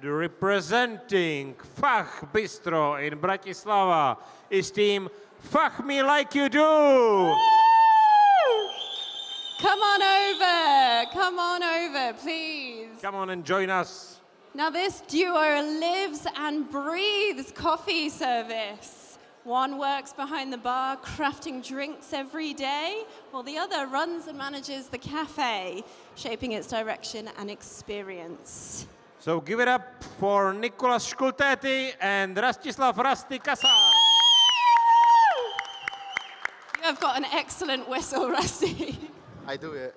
Representing FACH Bistro in Bratislava is team FACH Me Like You Do. Come on over, please. Come on and join us. Now this duo lives and breathes coffee service. One works behind the bar crafting drinks every day, while the other runs and manages the cafe, shaping its direction and experience. So give it up for Nikolas Škultéty and Rastislav Rasty Kasár. You have got an excellent whistle, Rasty. I do, yeah.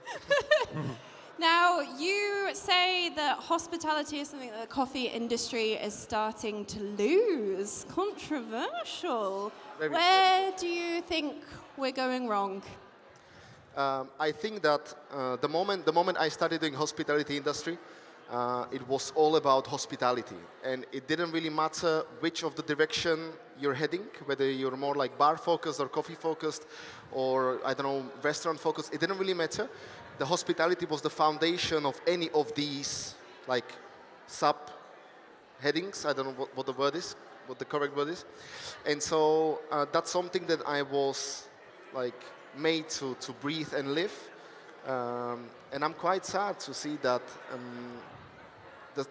Now, you say that hospitality is something that the coffee industry is starting to lose. Controversial. Where do you think we're going wrong? I think that the moment I started doing hospitality industry, it was all about hospitality, and it didn't really matter which of the direction you're heading, whether you're more like bar focused or coffee focused, or I don't know, restaurant focused. It didn't really matter. The hospitality was the foundation of any of these like sub headings. I don't know what the word is, what the correct word is, and so that's something that I was like made to breathe and live, and I'm quite sad to see that.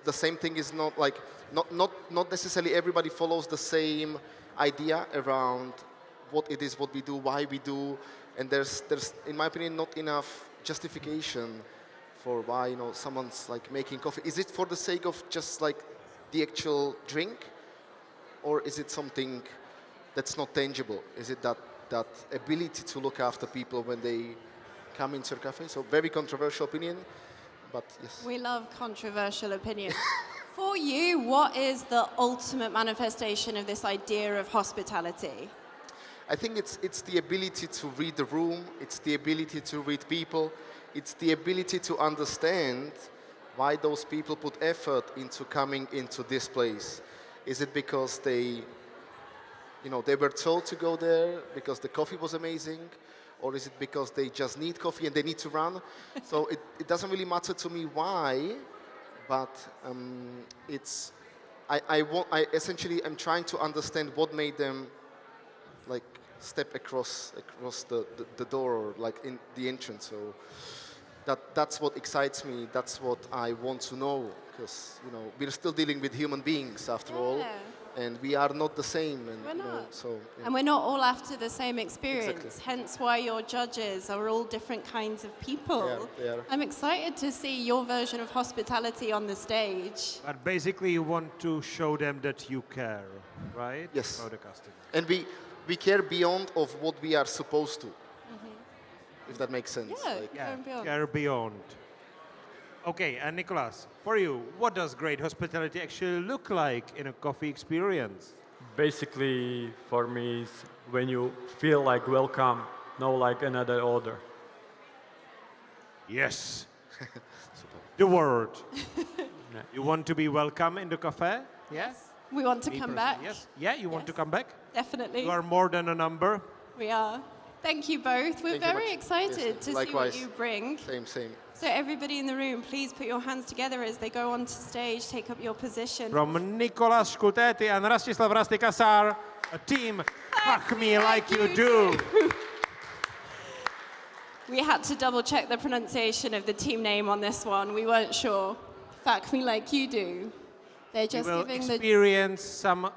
The same thing is not like not necessarily everybody follows the same idea around what it is, what we do, why we do, and there's in my opinion not enough justification for why someone's like making coffee. Is it for the sake of just like the actual drink, or is it something that's not tangible? Is it that ability to look after people when they come into your cafe? So very controversial opinion. But yes. We love controversial opinions. For you, what is the ultimate manifestation of this idea of hospitality? I think it's the ability to read the room, it's the ability to read people, it's the ability to understand why those people put effort into coming into this place. Is it because they were told to go there because the coffee was amazing? Or is it because they just need coffee and they need to run? So it doesn't really matter to me why, but I essentially am trying to understand what made them like step across the door or like in the entrance. So that's what excites me. That's what I want to know, because we're still dealing with human beings after all. And we are not the same. And, we're not. Yeah. And we're not all after the same experience. Exactly. Hence why your judges are all different kinds of people. Yeah, they are. I'm excited to see your version of hospitality on the stage. But basically you want to show them that you care, right? Yes. About the customer. And we care beyond of what we are supposed to, if that makes sense. Yeah, Like, going beyond. Care beyond. Okay, and Nikolas, for you, what does great hospitality actually look like in a coffee experience? Basically, for me, is when you feel like welcome, no like another order. Yes. The word. You want to be welcome in the cafe? Yes. We want to Me come personally, back. Yes. Yeah, you want to come back? Definitely. You are more than a number. We are. Thank you both. We're Thank you very much. excited Yes, to likewise. see what you bring. Same. So everybody in the room, please put your hands together as they go onto stage, take up your position. From Nikolas Škultéty and Rastislav Rasty Kasár, a team FACH Me Like You Do. We had to double check the pronunciation of the team name on this one. We weren't sure. FACH Me Like You Do. They're You just will giving the... experience some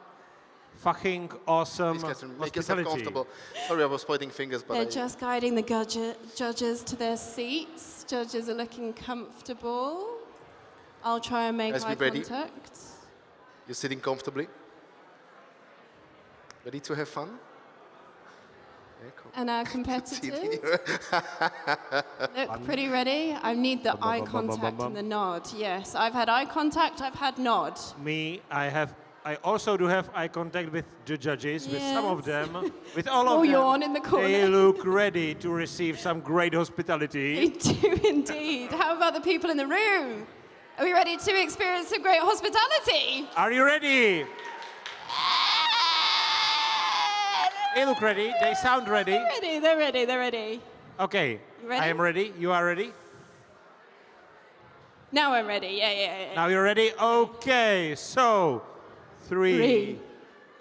fucking awesome Please, Catherine, make yourself hospitality. comfortable. Sorry, I was pointing fingers, but They're just guiding the judges to their seats. Judges are looking comfortable. I'll try and make Guys, eye be ready. contact. You're sitting comfortably. Ready to have fun? Yeah, cool. And our competitors look pretty ready. I need the eye contact and the nod. Yes, I've had eye contact, I've had nod. I also do have eye contact with the judges, with some of Yes. them, with all Small of them. yawn in the corner. They look ready to receive some great hospitality. They do indeed. How about the people in the room? Are we ready to experience some great hospitality? Are you ready? They look ready. They sound ready. They're ready. Okay, You ready? I am ready. You are ready? Now I'm ready. Yeah. Now you're ready? Okay, so 3, Three,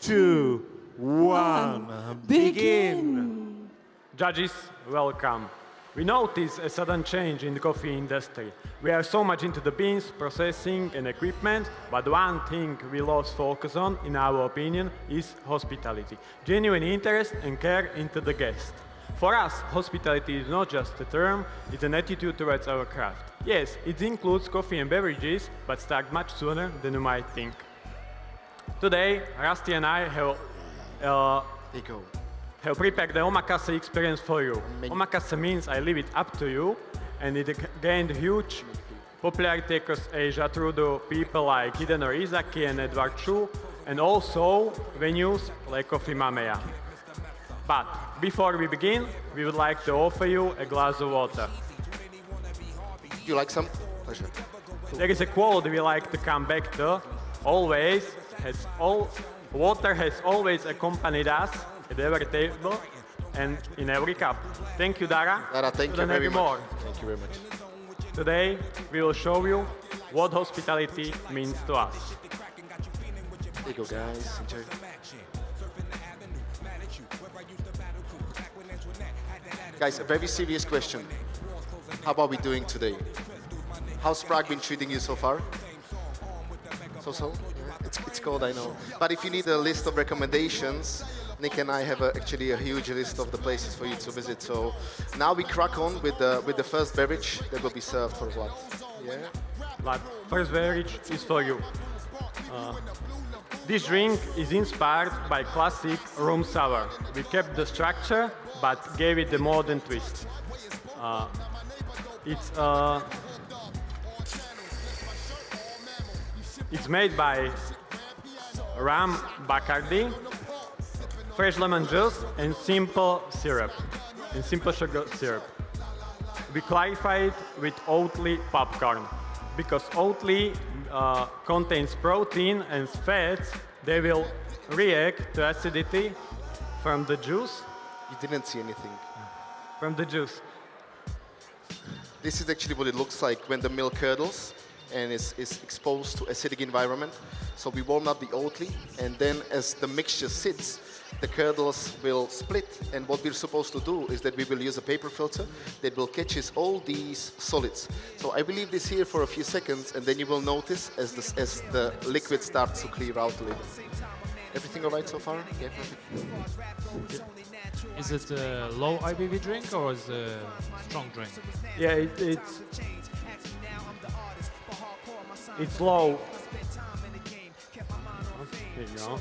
2, 1, begin. Judges, welcome. We notice a sudden change in the coffee industry. We are so much into the beans, processing and equipment, but one thing we lost focus on, in our opinion, is hospitality. Genuine interest and care into the guest. For us, hospitality is not just a term, it's an attitude towards our craft. Yes, it includes coffee and beverages, but start much sooner than you might think. Today, Rasty and I have prepared the omakase experience for you. Omakase means I leave it up to you, and it gained huge popularity across Asia through the people like Hidenori Izaki and Edward Chu, and also venues like Coffee Mameya. But before we begin, we would like to offer you a glass of water. Do you like some? Pleasure. There is a quote we like to come back to. Water has always accompanied us at every table and in every cup. Thank you, Dara. Dara, thank you very much. Thank you very much. Today, we will show you what hospitality means to us. There you go, guys. Enjoy. Guys, a very serious question. How are we doing today? How's Prague been treating you so far? So? Yeah, it's cold, I know. But if you need a list of recommendations, Nick and I have actually a huge list of the places for you to visit. So now we crack on with the first beverage that will be served for what? Yeah. But first beverage is for you. This drink is inspired by classic room sour. We kept the structure, but gave it a modern twist. It's made by rum Bacardi, fresh lemon juice, and simple sugar syrup. We clarify it with Oatly popcorn. Because Oatly contains protein and fats, they will react to acidity from the juice. You didn't see anything. From the juice. This is actually what it looks like when the milk curdles and is exposed to acidic environment. So we warm up the Oatly, and then as the mixture sits, the curdles will split, and what we're supposed to do is that we will use a paper filter that will catch all these solids. So I will leave this here for a few seconds, and then you will notice as the liquid starts to clear out a little. Everything all right so far? Yeah, perfect. Is it a low IBV drink or is it a strong drink? Yeah, it's low. There you go.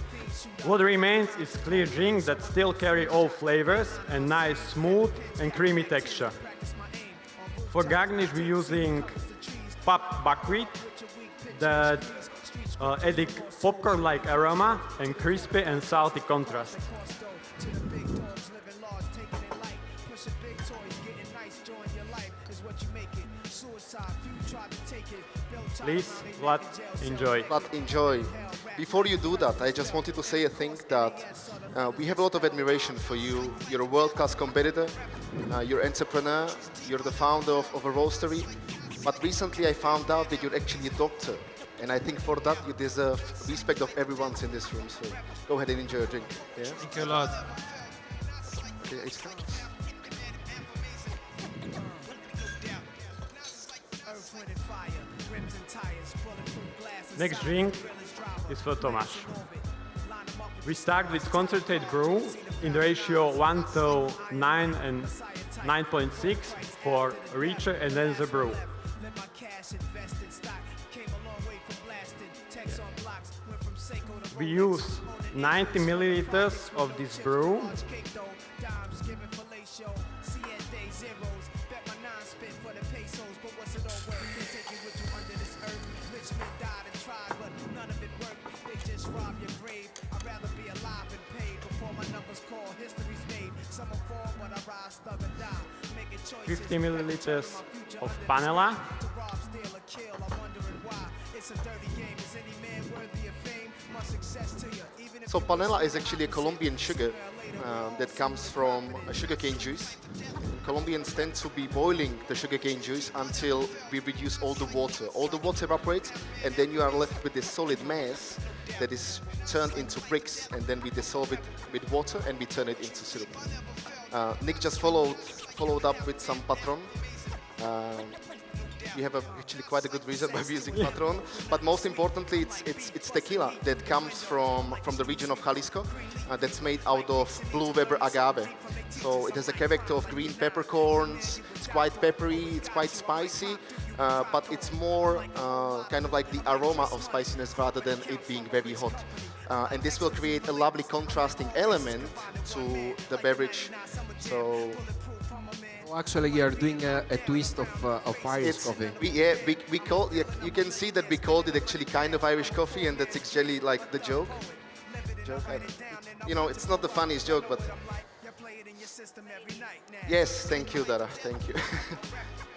What remains is clear drinks that still carry all flavors and nice, smooth and creamy texture. For garnish, we're using pup buckwheat that adding popcorn-like aroma and crispy and salty contrast. Please, Vlad, enjoy. But enjoy. Before you do that, I just wanted to say a thing that we have a lot of admiration for you. You're a world-class competitor, you're an entrepreneur, you're the founder of a roastery. But recently I found out that you're actually a doctor. And I think for that you deserve respect of everyone's in this room. So go ahead and enjoy your drink. Yeah? Thank you a lot. Okay, excellent. Next drink is for Tomáš. We start with concentrated brew in the ratio 1:9 and 9.6 for richer and denser brew. We use 90 milliliters of this brew. $50 milliliters of panela. So panela is actually a Colombian sugar that comes from sugarcane juice. Colombians tend to be boiling the sugarcane juice until we reduce all the water. All the water evaporates, and then you are left with this solid mass that is turned into bricks, and then we dissolve it with water and we turn it into syrup. Nick just followed up with some Patron. We have actually quite a good reason why we're using Patron, but most importantly, it's tequila that comes from the region of Jalisco, that's made out of blue Weber agave. So it has a character of green peppercorns. It's quite peppery, it's quite spicy, but it's more kind of like the aroma of spiciness rather than it being very hot. And this will create a lovely contrasting element to the beverage. So. Actually, you are doing a twist of Irish coffee. We call. You can see that we called it actually kind of Irish coffee, and that's actually like the joke. It's not the funniest joke, but yes, thank you, Dara. Thank you.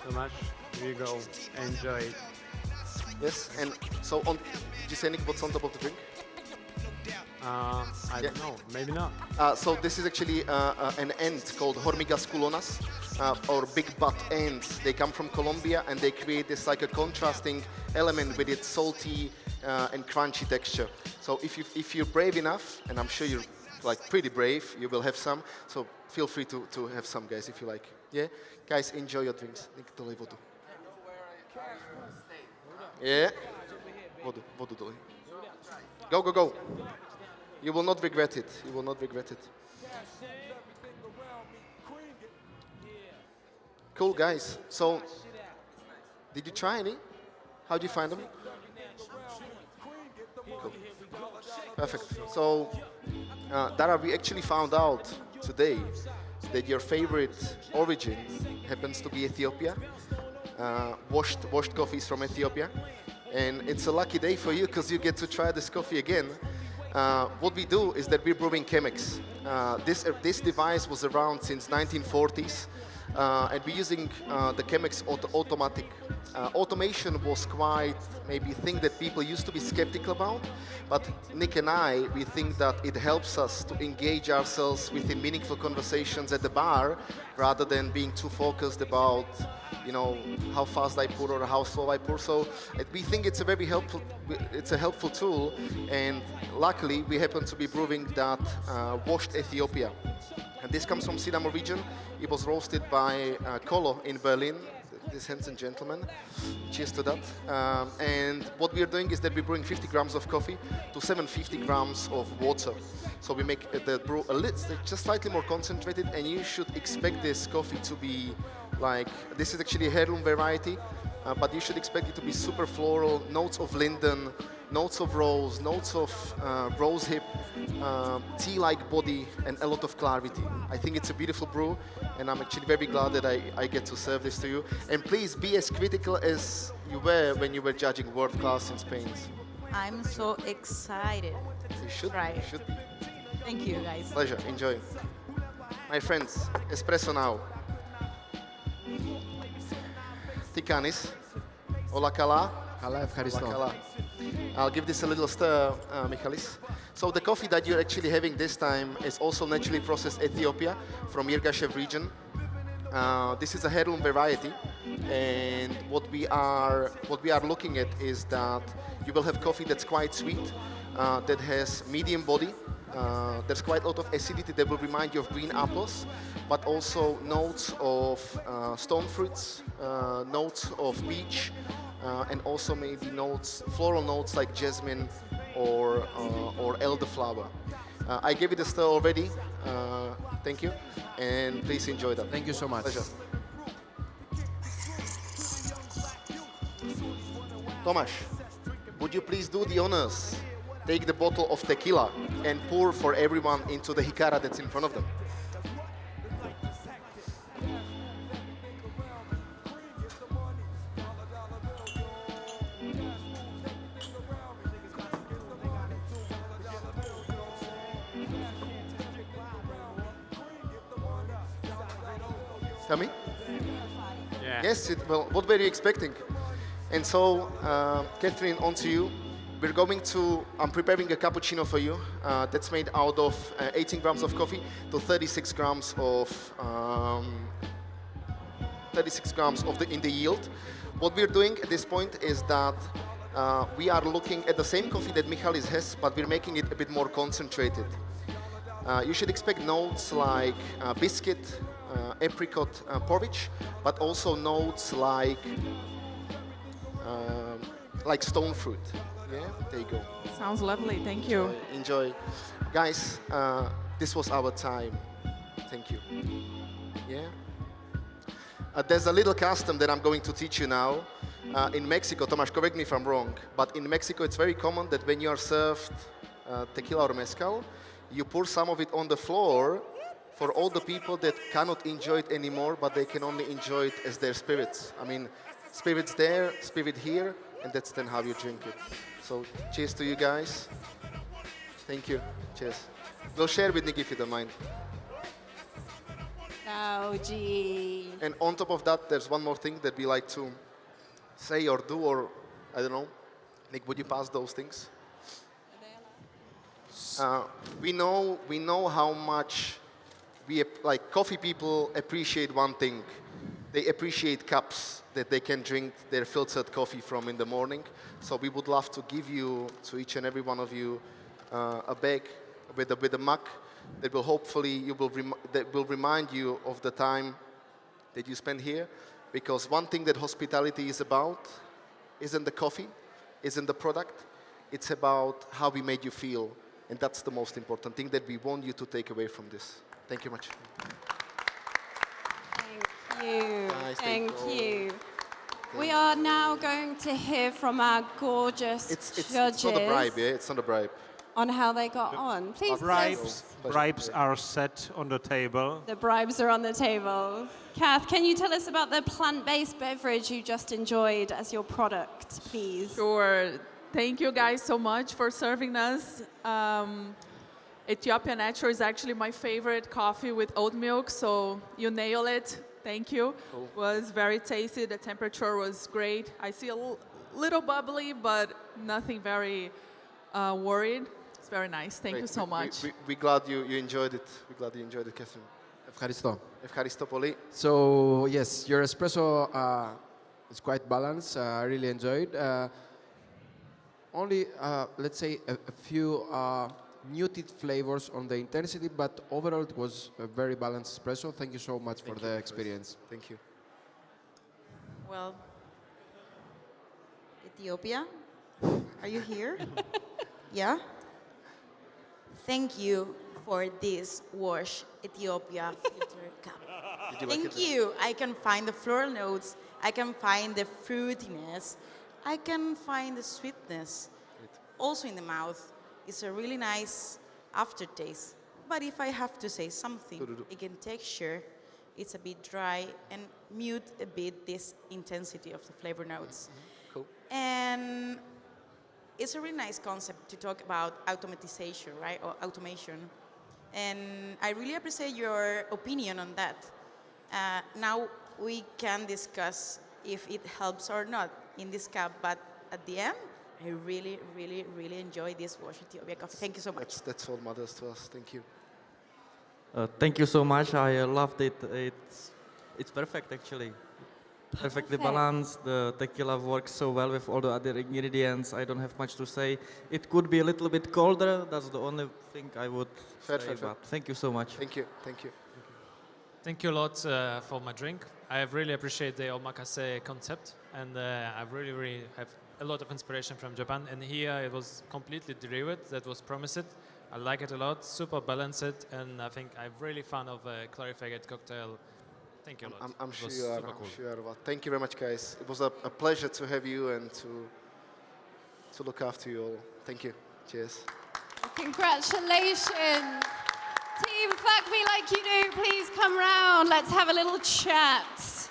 So much. Here you go. Enjoy it. Yes, and so did you say, Nick, what's on top of the drink? I don't know, maybe not. So this is actually an ant called Hormigas culonas, or big butt ants. They come from Colombia, and they create this like a contrasting element with its salty and crunchy texture. So if you're brave enough, and I'm sure you're like pretty brave, you will have some. So feel free to have some, guys, if you like. Yeah, guys, enjoy your drinks. Yeah. Vodu dole. Go. You will not regret it. You will not regret it. Cool, guys. So, did you try any? How did you find them? Cool. Perfect. So, Dara, we actually found out today that your favorite origin happens to be Ethiopia. Washed coffees from Ethiopia. And it's a lucky day for you because you get to try this coffee again. What we do is that we're brewing Chemex. This device was around since 1940s, and we're using the Chemex automatic. Automation was quite maybe a thing that people used to be skeptical about, but Nick and I, we think that it helps us to engage ourselves within meaningful conversations at the bar rather than being too focused about how fast I pour or how slow I pour. So we think it's a helpful tool, and luckily we happen to be brewing that washed Ethiopia. And this comes from Sidamo region. It was roasted by Kolo in Berlin, this handsome gentleman. Cheers to that. And what we are doing is that we're brewing 50 grams of coffee to 750 grams of water. So we make the brew just slightly more concentrated, and you should expect this coffee to be this is actually a heirloom variety, but you should expect it to be super floral, notes of linden, notes of rose, notes of rose hip, tea-like body, and a lot of clarity. I think it's a beautiful brew, and I'm actually very glad that I get to serve this to you. And please be as critical as you were when you were judging World Class in Spain. I'm so excited. You should. Try You it. should be. Thank you, guys. Pleasure. Enjoy. My friends, espresso now. Tikanis. Ola kala. Kala. I'll give this a little stir, Michalis. So the coffee that you're actually having this time is also naturally processed Ethiopia from Yirgashev region. This is a heirloom variety, and what we are looking at is that you will have coffee that's quite sweet, that has medium body. There's quite a lot of acidity that will remind you of green apples, but also notes of stone fruits, notes of peach, and also maybe floral notes like jasmine or elderflower. I gave it a stir already. Thank you, and please enjoy that. Thank you so much. Pleasure. Tomasz, would you please do the honors? Take the bottle of tequila and pour for everyone into the jicara that's in front of them. Tell me? Yeah. Yes, well, what were you expecting? And so, Catherine, on to you. I'm preparing a cappuccino for you that's made out of 18 grams of coffee to 36 grams of 36 grams in the yield. What we're doing at this point is that we are looking at the same coffee that Michalis has, but we're making it a bit more concentrated. You should expect notes like biscuit, apricot porridge, but also notes like stone fruit. Yeah, there you go. Sounds lovely. Thank you. Enjoy. Guys, this was our time. Thank you. Yeah. There's a little custom that I'm going to teach you now. In Mexico, Tomas, correct me if I'm wrong, but in Mexico it's very common that when you are served tequila or mezcal, you pour some of it on the floor for all the people that cannot enjoy it anymore, but they can only enjoy it as their spirits. I mean, spirits there, spirit here, and that's then how you drink it. So cheers to you guys. Thank you. Cheers. We'll share with Nick if you don't mind. Oh, gee. And on top of that, there's one more thing that we like to say or do, or I don't know. Nick, would you pass those things? We know how much like coffee people appreciate one thing. They appreciate cups that they can drink their filtered coffee from in the morning. So we would love to give you, to each and every one of you, a bag with a mug that will hopefully that will remind you of the time that you spend here. Because one thing that hospitality is about isn't the coffee, isn't the product. It's about how we made you feel. And that's the most important thing that we want you to take away from this. Thank you much. Thank you. Nice, Thank thank you. We are now going to hear from our gorgeous It's judges not a bribe, yeah? It's not a bribe. on how they got on. Please, Bribes are set on the table. the bribes are on the table. Kath, can you tell us about the plant-based beverage you just enjoyed as your product, please? Sure. Thank you guys so much for serving us. Ethiopian Natural is actually my favorite coffee with oat milk, so you nail it. Thank you. Cool. Was very tasty. The temperature was great. I see a little bubbly, but nothing very worried. It's very nice. Thank you so much. We're glad you enjoyed it. We're glad you enjoyed it, Catherine. Ευχαριστώ. Ευχαριστώ πολύ. So yes, your espresso is quite balanced. I really enjoyed. Only let's say a few muted flavors on the intensity, but overall it was a very balanced espresso. Thank you so much for the experience. Thank you. Well, Ethiopia, are you here? Yeah? Thank you for this Wash Ethiopia filter cup. Did you like Thank it? you. I can find the floral notes. I can find the fruitiness. I can find the sweetness. Also in the mouth. It's a really nice aftertaste. But if I have to say something, again, texture, it's a bit dry and mute a bit this intensity of the flavor notes. Cool. And it's a really nice concept to talk about automatization, right? Or automation. And I really appreciate your opinion on that. Now we can discuss if it helps or not in this cup, but at the end, I really, really, really enjoy this Wash Ethiopia coffee. Thank you so much. That's all matters to us. Thank you. Thank you so much. I loved it. It's perfect actually. Perfectly balanced. The tequila works so well with all the other ingredients. I don't have much to say. It could be a little bit colder. That's the only thing I would say. But thank you so much. Thank you. Thank you. Thank you a lot for my drink. I really appreciate the omakase concept, and I really have a lot of inspiration from Japan. And here it was completely derived. That was promised. I like it a lot. Super balanced, and I think I'm really fan of a clarified cocktail. Thank you a lot. I'm sure It was you are. super I'm cool. sure you are. Well, thank you very much, guys. It was a pleasure to have you and to look after you all. Thank you. Cheers. Congratulations. Team Fuck Me Like You Do, please come round. Let's have a little chat.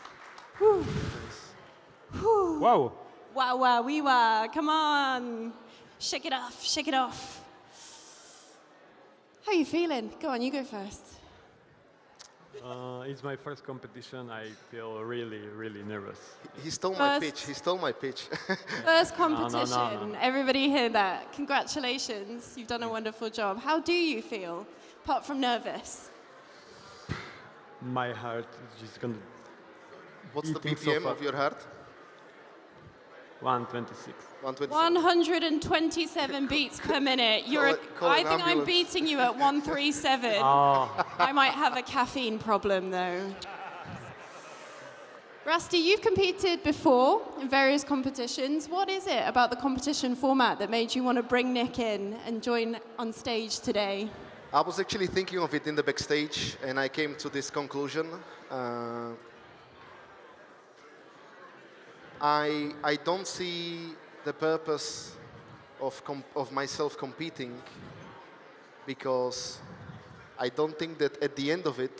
Whew. Whew. Whoa. Wow, wow, wee wah. Come on. Shake it off, shake it off. How are you feeling? Go on, you go first. It's my first competition. I feel really, really nervous. He stole my pitch. He stole my pitch. First competition. No. Everybody hear that. Congratulations. You've done a wonderful job. How do you feel, apart from nervous? My heart is just gonna What's the eating so BPM far. of your heart? 126. 127. 127 beats per minute. You're Call I an think I'm ambulance. beating you at 137. Oh, I might have a caffeine problem though. Rasty, you've competed before in various competitions. What is it about the competition format that made you want to bring Nick in and join on stage today? I was actually thinking of it in the backstage, and I came to this conclusion. I don't see the purpose of myself competing, because I don't think that at the end of it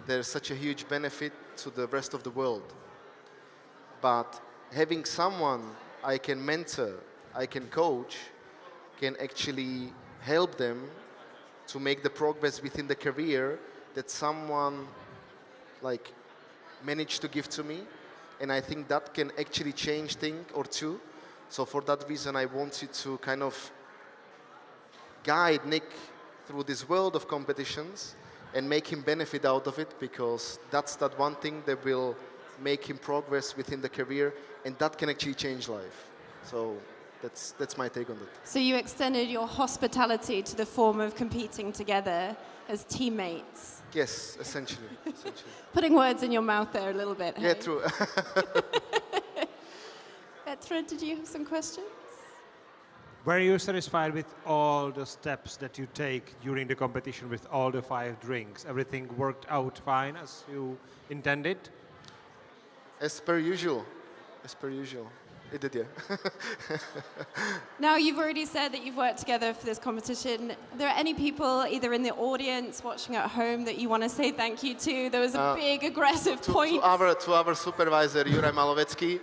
there's such a huge benefit to the rest of the world. But having someone I can mentor, I can coach, can actually help them to make the progress within the career that someone like managed to give to me. And I think that can actually change thing or two. So for that reason, I wanted to kind of guide Nick through this world of competitions and make him benefit out of it, because that's that one thing that will make him progress within the career, and that can actually change life. So that's my take on that. So you extended your hospitality to the form of competing together as teammates. Yes, essentially. Putting words in your mouth there a little bit. Yeah, hey? true. Petra, did you have some questions? Were you satisfied with all the steps that you take during the competition with all the 5 drinks? Everything worked out fine as you intended? As per usual. It did, yeah. Now, you've already said that you've worked together for this competition. Are there any people either in the audience watching at home that you want to say thank you to? There was a big aggressive point. To our supervisor, Juraj Malovecký,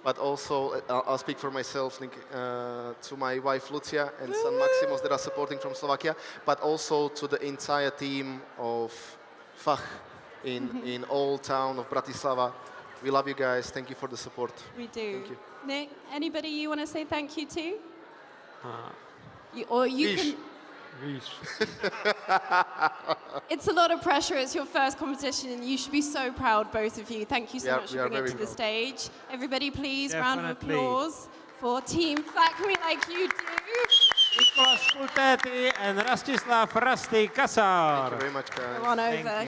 but also, I'll speak for myself, to my wife Lucia and son Maximos that are supporting from Slovakia, but also to the entire team of FACH in old town of Bratislava. We love you guys. Thank you for the support. We do. Thank you. Nick, anybody you want to say thank you to? You Vish. can. Vish. It's a lot of pressure. It's your first competition, and you should be so proud, both of you. Thank you so much for bringing it to the stage. Everybody, please, round of Definitely. applause for Team FACH Me Like You Do. Nikolas Škultéty and Rastislav Rasty, Kasár. Thank you very much, guys. Come on Thank over. you.